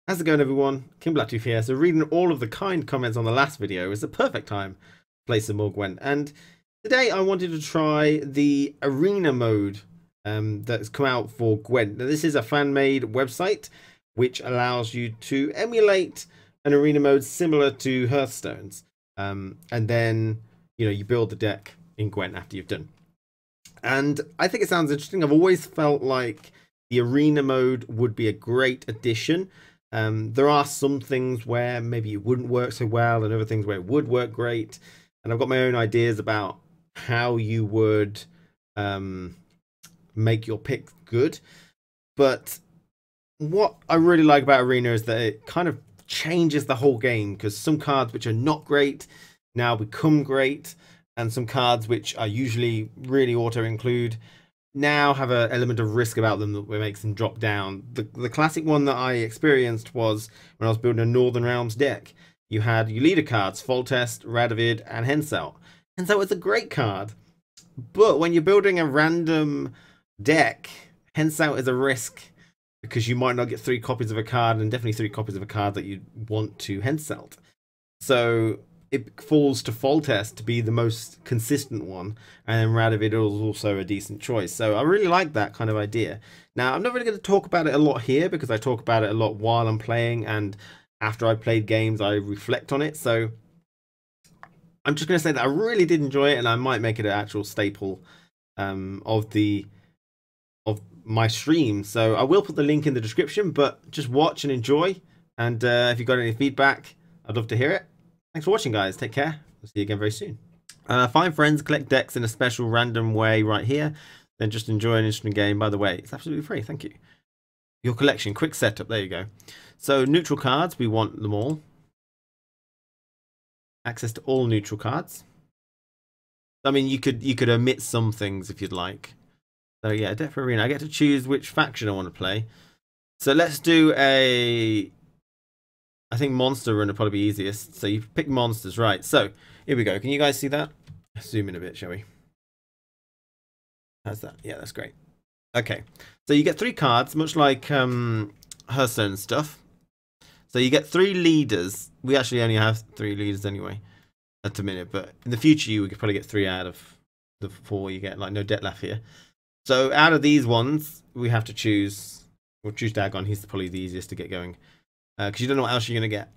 How's it going, everyone? KingBlackToof here. So reading all of the kind comments on the last video is the perfect time to play some more Gwent. And today I wanted to try the arena mode that's come out for Gwent. Now, this is a fan-made website which allows you to emulate an arena mode similar to Hearthstone's. And then, you build the deck in Gwent after you've done. And I think it sounds interesting. I've always felt like the arena mode would be a great addition. There are some things where maybe it wouldn't work so well and other things where it would work great. And I've got my own ideas about how you would make your pick good. But what I really like about Arena is that it kind of changes the whole game, because some cards which are not great now become great, and some cards which are usually really auto-include now have an element of risk about them that makes them drop down. The classic one that I experienced was when I was building a Northern Realms deck. You had your leader cards, Foltest, Radovid, and Henselt. Henselt is a great card, but when you're building a random deck, Henselt is a risk, because you might not get 3 copies of a card, and definitely 3 copies of a card that you want to Henselt. So it falls to Foltest to be the most consistent one, and then Radovid is also a decent choice. So I really like that kind of idea. Now, I'm not really going to talk about it a lot here, because I talk about it a lot while I'm playing, and after I played games I reflect on it. So I'm just going to say that I really did enjoy it, and I might make it an actual staple of my stream. So I will put the link in the description, but just watch and enjoy. And if you've got any feedback, I'd love to hear it. Thanks for watching, guys. Take care. We'll see you again very soon. Find friends, collect decks in a special random way right here. Then just enjoy an interesting game. By the way, it's absolutely free. Thank you. Your collection. Quick setup. There you go. So neutral cards. We want them all. Access to all neutral cards. I mean, you could omit some things if you'd like. So yeah, deck for arena. I get to choose which faction I want to play. So let's do a... I think monster run would probably be easiest. So you pick monsters, right? So here we go. Can you guys see that? Zoom in a bit, shall we? How's that? Yeah, that's great. Okay, so you get 3 cards, much like Hearthstone stuff. So you get 3 leaders. We actually only have 3 leaders anyway at the minute, but in the future you could probably get 3 out of the 4 you get. Like no debt left here. So out of these ones, we have to choose. We'll choose Dagon. He's probably the easiest to get going, because you don't know what else you're going to get.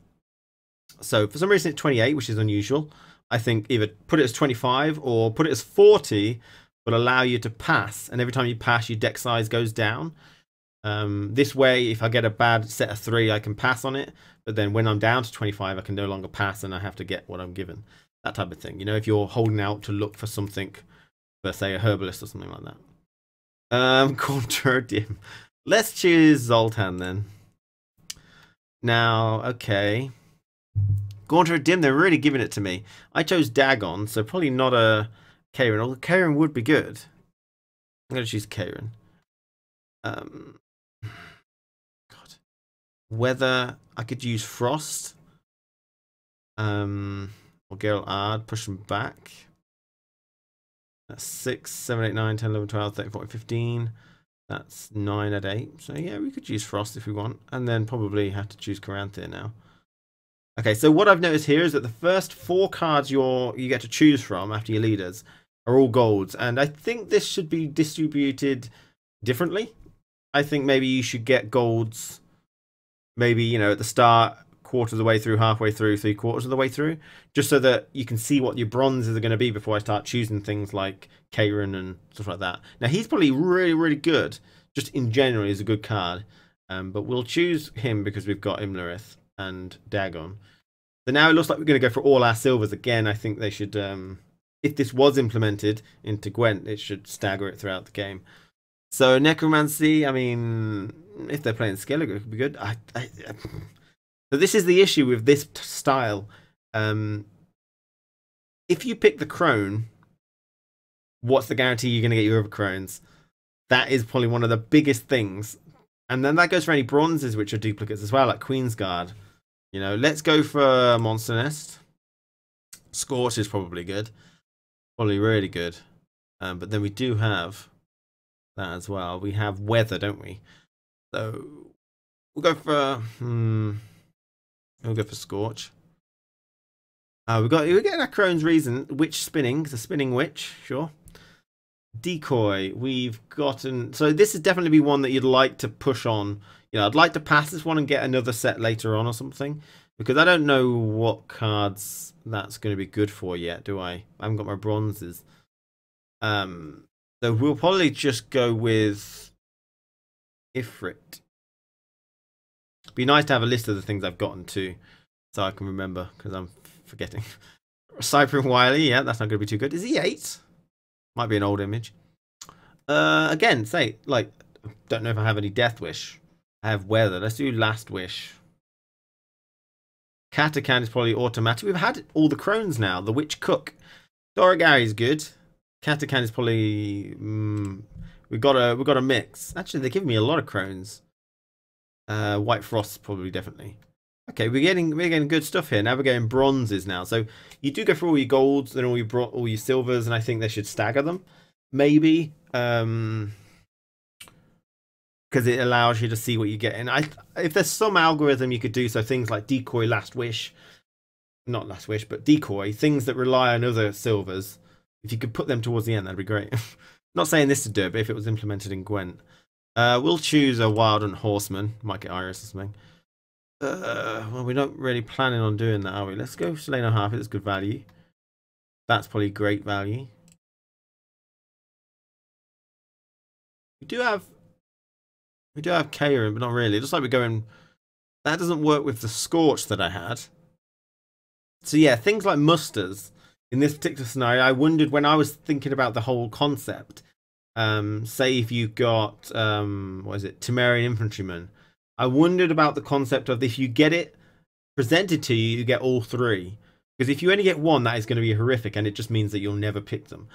So for some reason it's 28, which is unusual. I think either put it as 25 or put it as 40, but allow you to pass. And every time you pass, your deck size goes down. This way, if I get a bad set of 3, I can pass on it. But then when I'm down to 25, I can no longer pass, and I have to get what I'm given. That type of thing. You know, if you're holding out to look for something, for say a herbalist or something like that. Dim. Let's choose Zoltan then. Now, okay. Gauntlet Dim, they're really giving it to me. I chose Dagon, so probably not a Karen. Although Karen would be good. I'm going to choose Karen. God. Whether I could use Frost. Or Geralt Ard, push them back. That's 6, 7, 8, 9, 10, 11, 12, 13, 14, 15. That's 9 at 8. So yeah, we could choose Frost if we want. And then probably have to choose Caranthir now. Okay, so what I've noticed here is that the first 4 cards you get to choose from after your leaders are all golds. And I think this should be distributed differently. I think maybe you should get golds maybe, at the start, quarter of the way through, halfway through, 3/4 of the way through, just so that you can see what your bronzes are going to be before I start choosing things like Karen and stuff like that. Now, he's probably really, really good. Just in general, he's a good card. But we'll choose him because we've got Imlerith and Dagon. So now it looks like we're going to go for all our silvers again. I think they should, if this was implemented into Gwent, it should stagger it throughout the game. So Necromancy, I mean, if they're playing Skellige, it could be good. So this is the issue with this style. If you pick the Crone, what's the guarantee you're going to get your other Crones? That is probably one of the biggest things. And then that goes for any bronzes which are duplicates as well, like Queensguard. Let's go for Monster Nest. Scorch is probably good. Probably really good. But then we do have that as well. We have Weather, don't we? So We'll go for we'll go for Scorch. We're getting our Crone's Reason. Witch spinning, the spinning witch, sure. Decoy, we've gotten, so this is definitely be one that you'd like to push on. You know, I'd like to pass this one and get another set later on or something, because I don't know what cards that's going to be good for yet, do I? I haven't got my bronzes. So we'll probably just go with Ifrit. Be nice to have a list of the things I've gotten too, so I can remember, because I'm forgetting. Cypher and Wily, yeah, that's not going to be too good. Is he 8? Might be an old image. Again, say, like, don't know if I have any Death Wish. I have Weather. Let's do Last Wish. Katakan is probably automatic. We've had all the Crones now. The Witch Cook. Doragari is good. Katakan is probably... we've got a mix. Actually, they're giving me a lot of Crones. White Frost, probably, definitely. Okay, we're getting good stuff here. Now we're getting bronzes now. So you do go through all your golds and all your silvers, and I think they should stagger them, maybe, because it allows you to see what you get. And if there's some algorithm you could do, so things like Decoy, Last Wish, not Last Wish, but Decoy, things that rely on other silvers. If you could put them towards the end, that'd be great. Not saying this to do it, but if it was implemented in Gwent, we'll choose a Wild and Horseman. Might get Iris or something. Well, we're not really planning on doing that, are we? Let's go Selena Harpy. That's good value. That's probably great value. We do have Karen, but not really. It looks like we're going. That doesn't work with the Scorch that I had. So yeah, things like musters in this particular scenario. I wondered when I was thinking about the whole concept. Say if you got what is it, Temerian Infantryman. I wondered about the concept of if you get it presented to you, you get all 3. Because if you only get 1, that is going to be horrific, and it just means that you'll never pick them.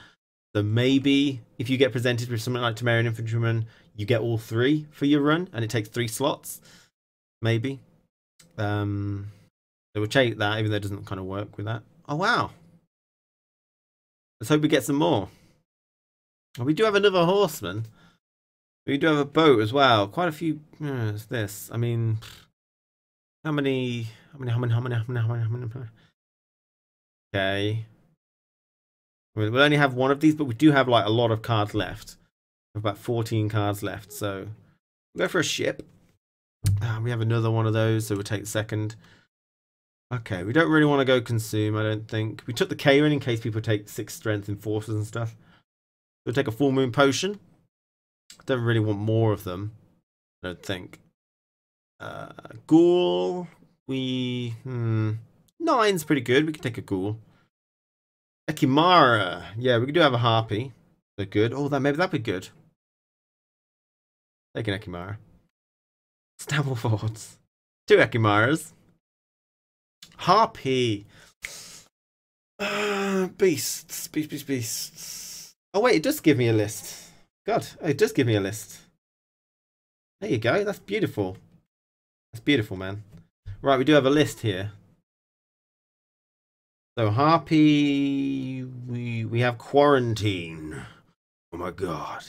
So maybe if you get presented with something like Temerian Infantryman, you get all 3 for your run, and it takes 3 slots. Maybe. So we'll take that, even though it doesn't kind of work with that. Oh, wow. Let's hope we get some more. We do have another horseman. We do have a boat as well. Quite a few. It's this. I mean, how many? Okay. We'll only have one of these, but we do have like a lot of cards left. We have about 14 cards left, so we'll go for a ship. We have another one of those, so we'll take the second. Okay, we don't really want to go consume, I don't think. We took the Karen in case people take 6 strength in forces and stuff. We'll take a full moon potion. Don't really want more of them, I don't think. Ghoul, 9's pretty good. We can take a Ghoul. Ekimara, yeah, we do have a Harpy. They're good. Oh, maybe that'd be good. Take an Ekimara. Stabblefords. 2 Ekimaras. Harpy. Beasts. Oh wait, it does give me a list. God, it does give me a list. There you go. That's beautiful. That's beautiful, man. Right, we do have a list here. So Harpy, we have Quarantine. Oh my god.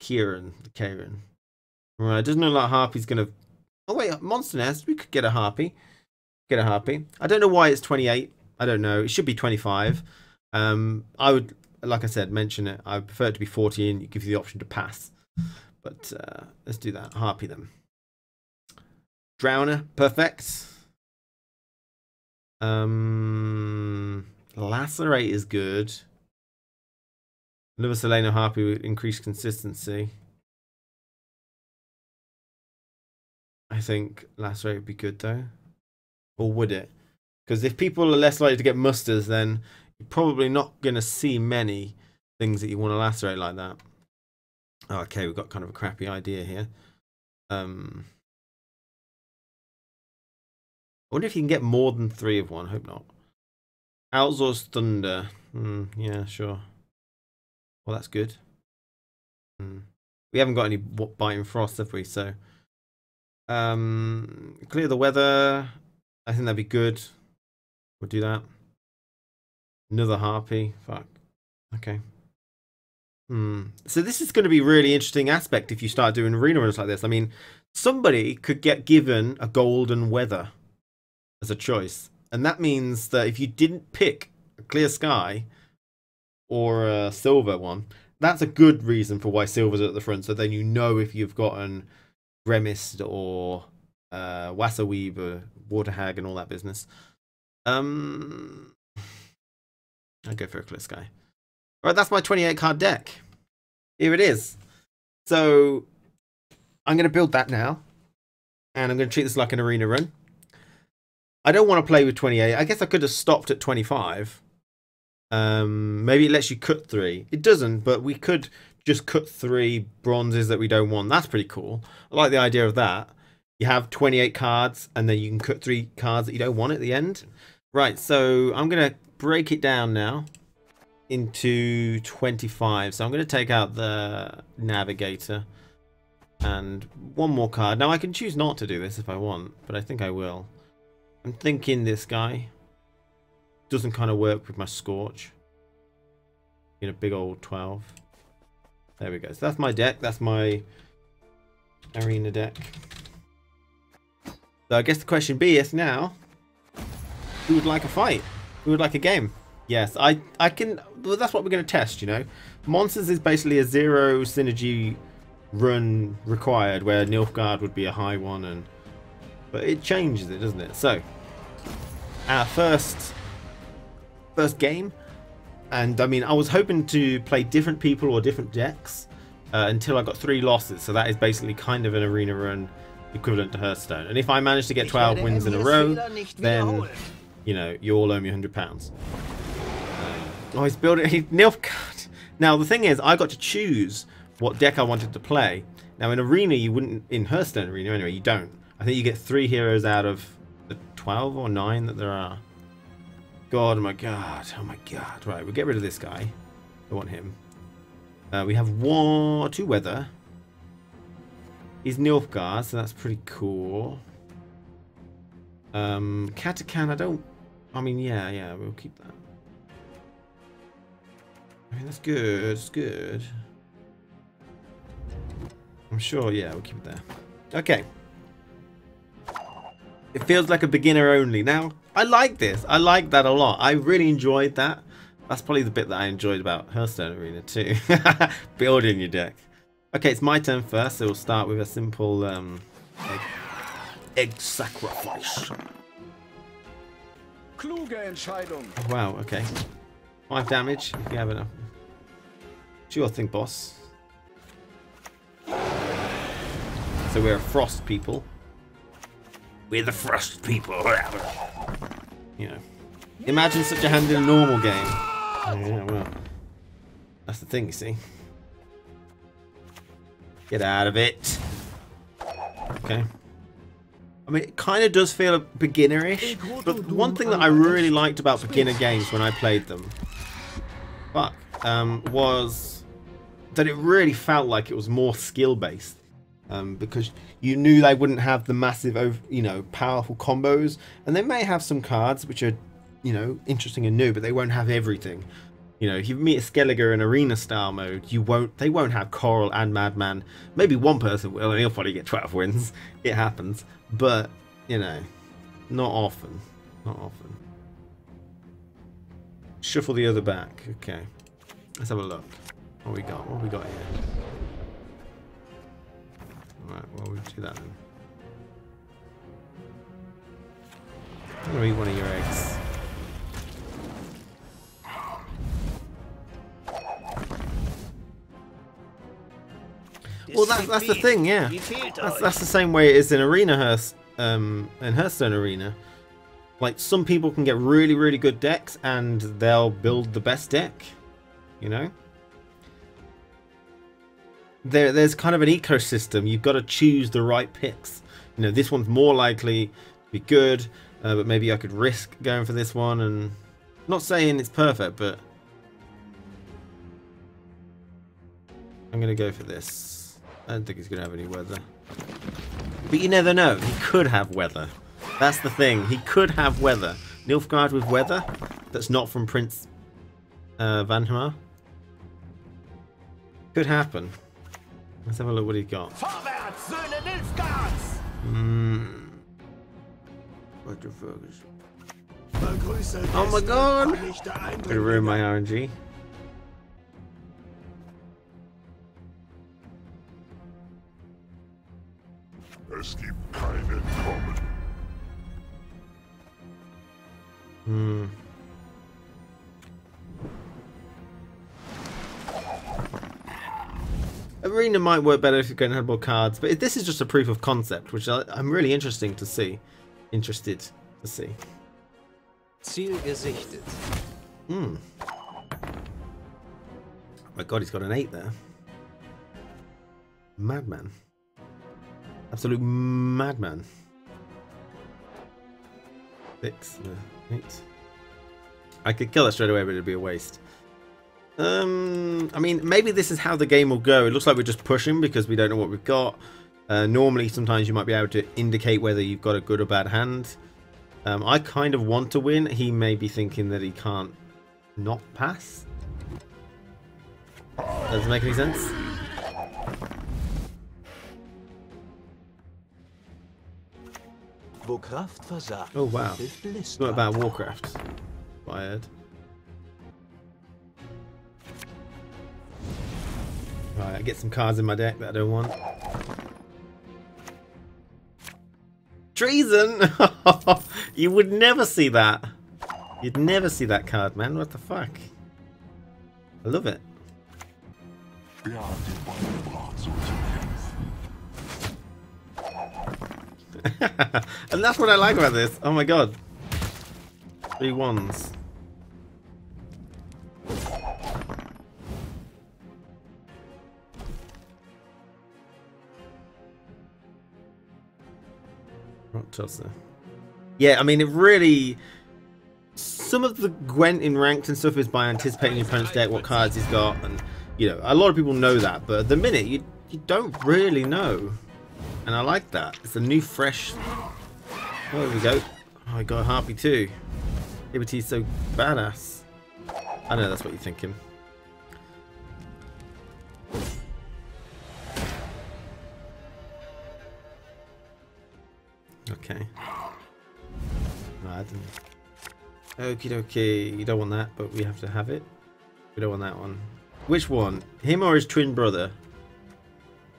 Kieran. Right, doesn't look like Harpy's gonna. Oh wait, Monster Nest. We could get a Harpy. I don't know why it's 28. I don't know. It should be 25. I would, like I said, mention it. I prefer it to be 40 and it gives you the option to pass. But let's do that. Harpy them. Drowner, perfect. Lacerate is good. Another Selena Harpy with increased consistency. I think Lacerate would be good though. Or would it? Because if people are less likely to get musters, then you're probably not going to see many things that you want to lacerate like that. Oh, okay, we've got kind of a crappy idea here. I wonder if you can get more than 3 of one. Hope not. Outsource Thunder. Yeah, sure. Well, that's good. We haven't got any Biting Frost, have we? So, clear the weather. I think that'd be good. We'll do that. Another Harpy. Fuck. Okay. So this is going to be a really interesting aspect if you start doing arena runs like this. I mean, somebody could get given a golden weather as a choice. And that means that if you didn't pick a clear sky or a silver one, that's a good reason for why silver's at the front. So then you know if you've gotten Remist or Wasserweeb or Waterhag and all that business. I'll go for a clear sky. All right, that's my 28 card deck. Here it is. So I'm going to build that now. And I'm going to treat this like an arena run. I don't want to play with 28. I guess I could have stopped at 25. Maybe it lets you cut 3. It doesn't, but we could just cut 3 bronzes that we don't want. That's pretty cool. I like the idea of that. You have 28 cards, and then you can cut 3 cards that you don't want at the end. Right, so I'm going to break it down now into 25. So I'm going to take out the Navigator and one more card. Now, I can choose not to do this if I want, but I think I will. I'm thinking this guy doesn't kind of work with my Scorch. In a big old 12. There we go. So that's my deck. That's my arena deck. So I guess the question B is now, who would like a fight? Who would like a game? Yes, I can. Well, that's what we're going to test, you know. Monsters is basically a 0 synergy run required, where Nilfgaard would be a high one, but it changes it, doesn't it? So our first game, and I mean, I was hoping to play different people or different decks until I got 3 losses. So that is basically kind of an arena run equivalent to Hearthstone. And if I manage to get 12 wins in a row, then you know, you all owe me £100. Oh, he's building Nilfgaard. Now the thing is, I got to choose what deck I wanted to play. Now in Arena, you wouldn't, in Hearthstone Arena anyway, you don't. I think you get 3 heroes out of the 12 or 9 that there are. God, oh my god, oh my god. Right, we'll get rid of this guy. I want him. We have 2 weather. He's Nilfgaard, so that's pretty cool. Katakan, I mean, yeah, we'll keep that. I mean, that's good, it's good. I'm sure, yeah, we'll keep it there. Okay. It feels like a beginner only. Now, I like this. I like that a lot. I really enjoyed that. That's probably the bit that I enjoyed about Hearthstone Arena too. Building your deck. Okay, it's my turn first, so we'll start with a simple egg sacrifice. Oh, wow, okay. 5 damage if you have enough. Sure thing, boss. So we're a frost people. We're the frost people. You know. Imagine such a hand in a normal game. Yeah, well. That's the thing, you see. Get out of it. Okay. I mean, it kind of does feel beginnerish, but one thing that I really liked about beginner games when I played them, was that it really felt like it was more skill-based. Because you knew they wouldn't have the massive, you know, powerful combos, and they may have some cards which are, you know, interesting and new, but they won't have everything. You know, if you meet a Skelliger in arena style mode, they won't have Coral and Madman. Maybe one person will, and he'll probably get 12 wins. It happens, but you know, not often. Not often. Shuffle the other back. Okay, let's have a look. What we got? What we got here? Right, well, we'll do that then. I'm gonna eat one of your eggs. Well, that's the thing, yeah. That's the same way it is in Arena in Hearthstone Arena. Like, some people can get really, really good decks and they'll build the best deck, you know? There's kind of an ecosystem. You've got to choose the right picks. You know, this one's more likely to be good, but maybe I could risk going for this one. And I'm not saying it's perfect, but I'm going to go for this. I don't think he's going to have any weather. But you never know. He could have weather. That's the thing. He could have weather. Nilfgaard with weather. That's not from Prince Vanhamar. Could happen. Let's have a look what he got. Oh my god! Gonna ruin my RNG. Es gibt kein Entkommen. Arena might work better if you're going to have more cards, but this is just a proof of concept, which I'm really interested to see. Ziel gesichtet. Oh my god, he's got an 8 there. Madman. Absolute madman. 6, 8. I could kill it straight away, but it'd be a waste. I mean, maybe this is how the game will go. It looks like we're just pushing because we don't know what we've got. Normally, sometimes you might be able to indicate whether you've got a good or bad hand. I kind of want to win. He may be thinking that he can't not pass. Doesn't make any sense. Oh wow. What about Warcraft? What I heard. Right, I get some cards in my deck that I don't want. Treason! You would never see that. You'd never see that card, man. What the fuck? I love it. And that's what I like about this. Oh my god. 3 1s. Rock tosser. Yeah, I mean, it really... Some of the Gwent in ranked and stuff is by anticipating your opponent's deck, what cards he's got, and, you know, a lot of people know that, but at the minute, you don't really know. And I like that. It's a new, fresh... Oh, there we go. Oh, I got a Harpy too. Liberty's so badass. I know that's what you're thinking. Okay. No, I didn't. Okie dokie. You don't want that, but we have to have it. We don't want that one. Which one? Him or his twin brother?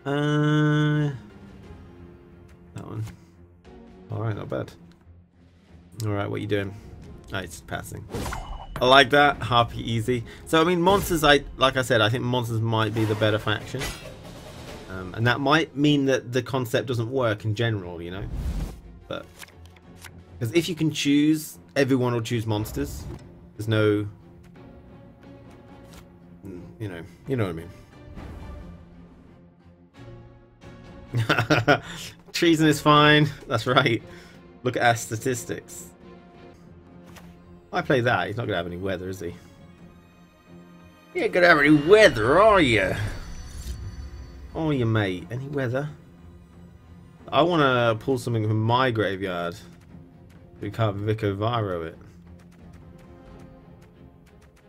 That one. Alright, not bad. Alright, what are you doing? Oh, it's passing. I like that. Harpy easy. So, I mean, monsters, like I said, I think monsters might be the better faction. And that might mean that the concept doesn't work in general, you know? But... Because if you can choose, everyone will choose monsters. There's no... You know what I mean. Treason is fine. That's right. Look at our statistics. I play that. He's not going to have any weather, is he? You ain't going to have any weather, are you? Oh, you mate. Any weather? I want to pull something from my graveyard. We can't Vico Viro it.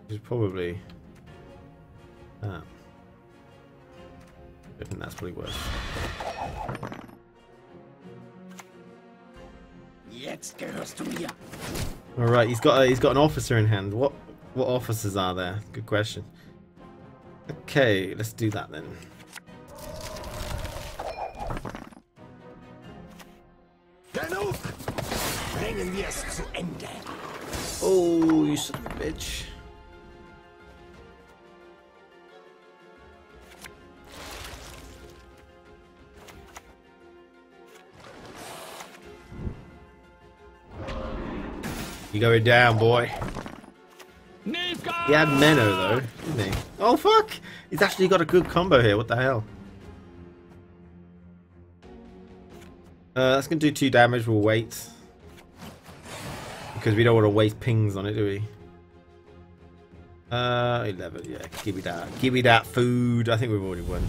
Which is probably that. I think that's probably worse. Alright, he's got an officer in hand. What officers are there? Good question. Okay, let's do that then. Oh, you son of a bitch. You going down, boy. He had Menno though, didn't he? Oh fuck! He's actually got a good combo here. What the hell? That's gonna do 2 damage. We'll wait because we don't want to waste pings on it, do we? 11. Yeah, give me that. Give me that food. I think we've already won.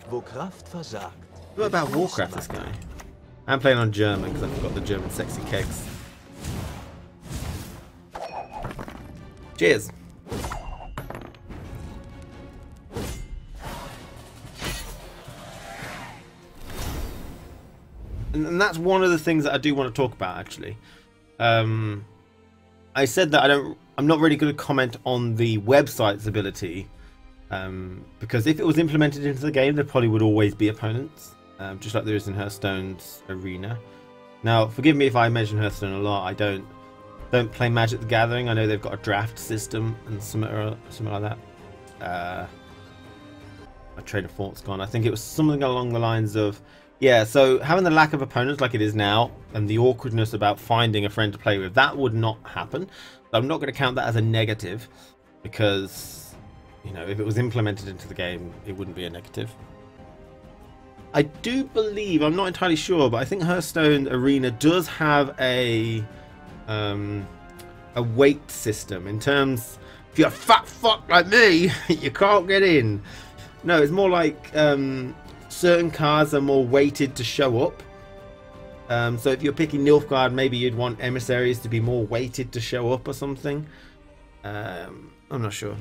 What about Warcraft? This guy. I'm playing on German because I forgot the German sexy kegs. Cheers. and that's one of the things that I do want to talk about, actually. I said that I'm not really going to comment on the website's ability, because if it was implemented into the game, there probably would always be opponents, just like there is in Hearthstone's arena. Now, forgive me if I mention Hearthstone a lot. I don't play Magic the Gathering. I know they've got a draft system and something like that. My train of thought's gone. I think it was something along the lines of, yeah, so having the lack of opponents like it is now and the awkwardness about finding a friend to play with, that would not happen. So I'm not going to count that as a negative, because, you know, if it was implemented into the game, it wouldn't be a negative. I do believe, I'm not entirely sure, but I think Hearthstone Arena does have a weight system in terms, if you're a fat fuck like me, you can't get in. No, it's more like certain cards are more weighted to show up. So if you're picking Nilfgaard, maybe you'd want emissaries to be more weighted to show up or something. I'm not sure.